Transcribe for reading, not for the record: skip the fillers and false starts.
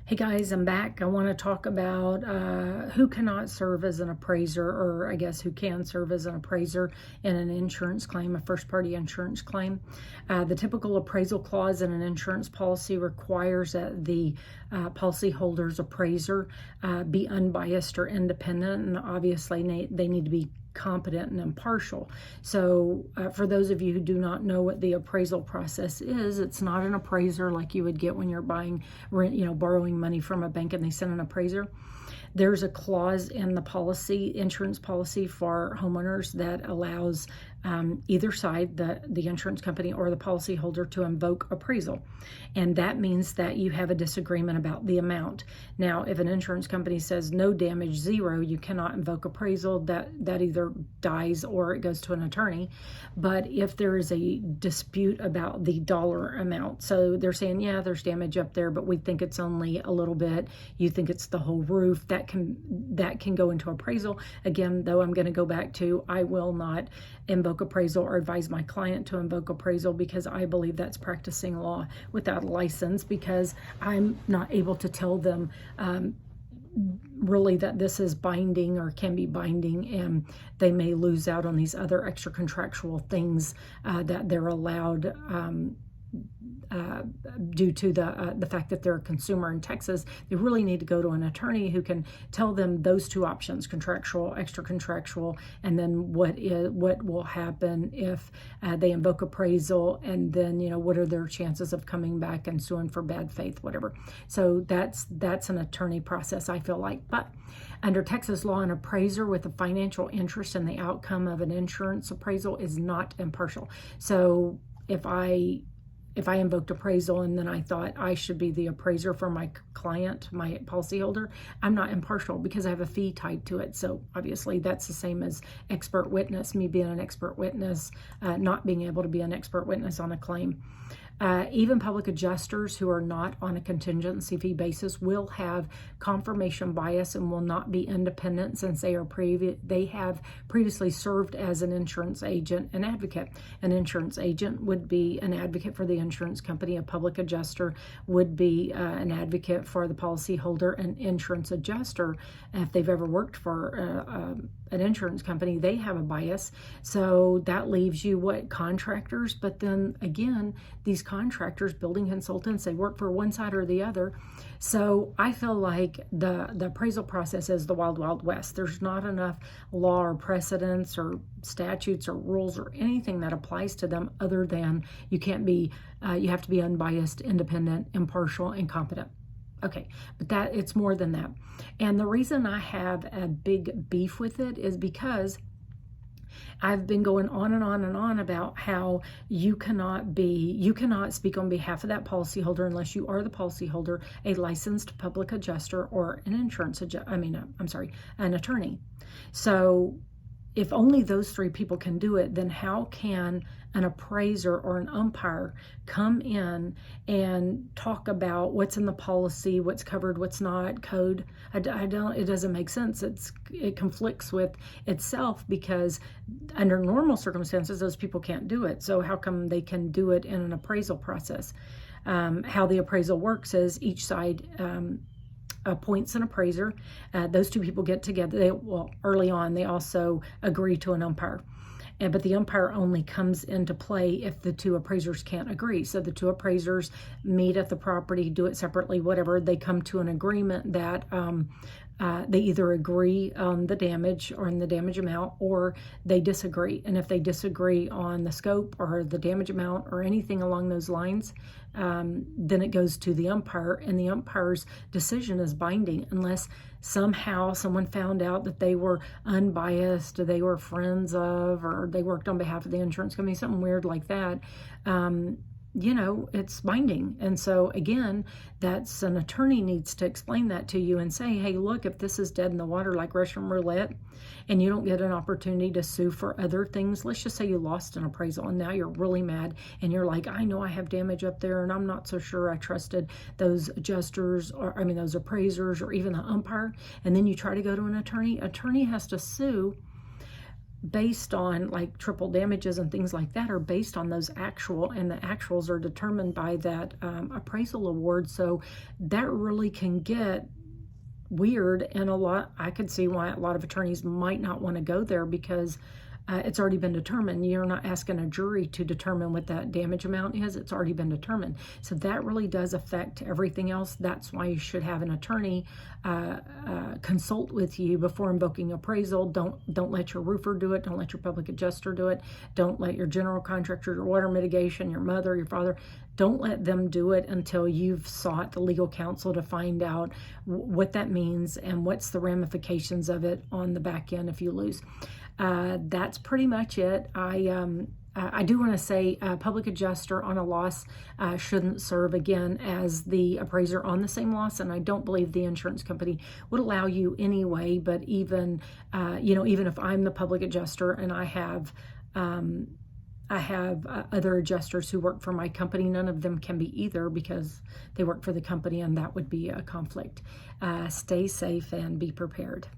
Hey guys, I'm back. I want to talk about who cannot serve as an appraiser, or I guess who can serve as an appraiser in an insurance claim, a first-party insurance claim. The typical appraisal clause in an insurance policy requires that the policyholder's appraiser be unbiased or independent, and obviously they need to be competent and impartial. So for those of you who do not know what the appraisal process is, it's not an appraiser like you would get when you're borrowing money from a bank and they send an appraiser. There's a clause in the insurance policy for homeowners that allows either side, the insurance company or the policyholder, to invoke appraisal. And that means that you have a disagreement about the amount. Now, if an insurance company says no damage, zero, you cannot invoke appraisal. That either dies or it goes to an attorney. But if there is a dispute about the dollar amount, so they're saying, yeah, there's damage up there, but we think it's only a little bit. You think it's the whole roof. That can go into appraisal. Again, though, I'm going to go back to, I will not invoke appraisal or advise my client to invoke appraisal, because I believe that's practicing law without a license, because I'm not able to tell them really that this is binding or can be binding, and they may lose out on these other extra contractual things that they're allowed due to the fact that they're a consumer in Texas. They really need to go to an attorney who can tell them those two options: contractual, extra contractual, and then what will happen if they invoke appraisal, and then what are their chances of coming back and suing for bad faith, whatever. So that's an attorney process, I feel like. But under Texas law, an appraiser with a financial interest in the outcome of an insurance appraisal is not impartial. So if I invoked appraisal and then I thought I should be the appraiser for my client, my policyholder, I'm not impartial because I have a fee tied to it. So obviously that's the same as expert witness, me being an expert witness, not being able to be an expert witness on a claim. Even public adjusters who are not on a contingency fee basis will have confirmation bias and will not be independent, since they have previously served as an insurance agent and advocate. An insurance agent would be an advocate for the insurance company. A public adjuster would be an advocate for the policyholder. An insurance adjuster, if they've ever worked for an insurance company, they have a bias. So that leaves you contractors. But then again, these contractors, building consultants, they work for one side or the other. So I feel like the appraisal process is the wild, wild west. There's not enough law or precedents or statutes or rules or anything that applies to them, other than you have to be unbiased, independent, impartial, and competent. Okay, but it's more than that. And the reason I have a big beef with it is because I've been going on and on and on about how you cannot speak on behalf of that policyholder unless you are the policyholder, a licensed public adjuster, or an attorney. So if only those three people can do it, then how can an appraiser or an umpire come in and talk about what's in the policy, what's covered, what's not, code? It doesn't make sense. It conflicts with itself, because under normal circumstances, those people can't do it. So how come they can do it in an appraisal process? How the appraisal works is each side appoints an appraiser. Those two people get together. Early on, they also agree to an umpire. But the umpire only comes into play if the two appraisers can't agree. So the two appraisers meet at the property, do it separately, whatever. They come to an agreement that they either agree on the damage or in the damage amount, or they disagree. And if they disagree on the scope or the damage amount or anything along those lines, then it goes to the umpire, and the umpire's decision is binding unless somehow someone found out that they were unbiased, or they were friends of, or they worked on behalf of the insurance company, something weird like that. It's binding. And so again, that's an attorney needs to explain that to you and say, hey, look, if this is dead in the water like Russian roulette, and you don't get an opportunity to sue for other things, let's just say you lost an appraisal and now you're really mad and you're like, I know I have damage up there and I'm not so sure I trusted those adjusters, those appraisers, or even the umpire. And then you try to go to an attorney. Attorney has to sue based on like triple damages and things like that are based on those actual, and the actuals are determined by that appraisal award. So that really can get weird, and I could see why a lot of attorneys might not want to go there, because it's already been determined. You're not asking a jury to determine what that damage amount is. It's already been determined. So that really does affect everything else. That's why you should have an attorney consult with you before invoking appraisal. Don't let your roofer do it. Don't let your public adjuster do it. Don't let your general contractor, your water mitigation, your mother, your father, don't let them do it until you've sought the legal counsel to find out what that means and what's the ramifications of it on the back end if you lose. That's pretty much it. I do want to say public adjuster on a loss shouldn't serve again as the appraiser on the same loss, and I don't believe the insurance company would allow you anyway. But even even if I'm the public adjuster and I have other adjusters who work for my company, none of them can be either because they work for the company, and that would be a conflict. Stay safe and be prepared.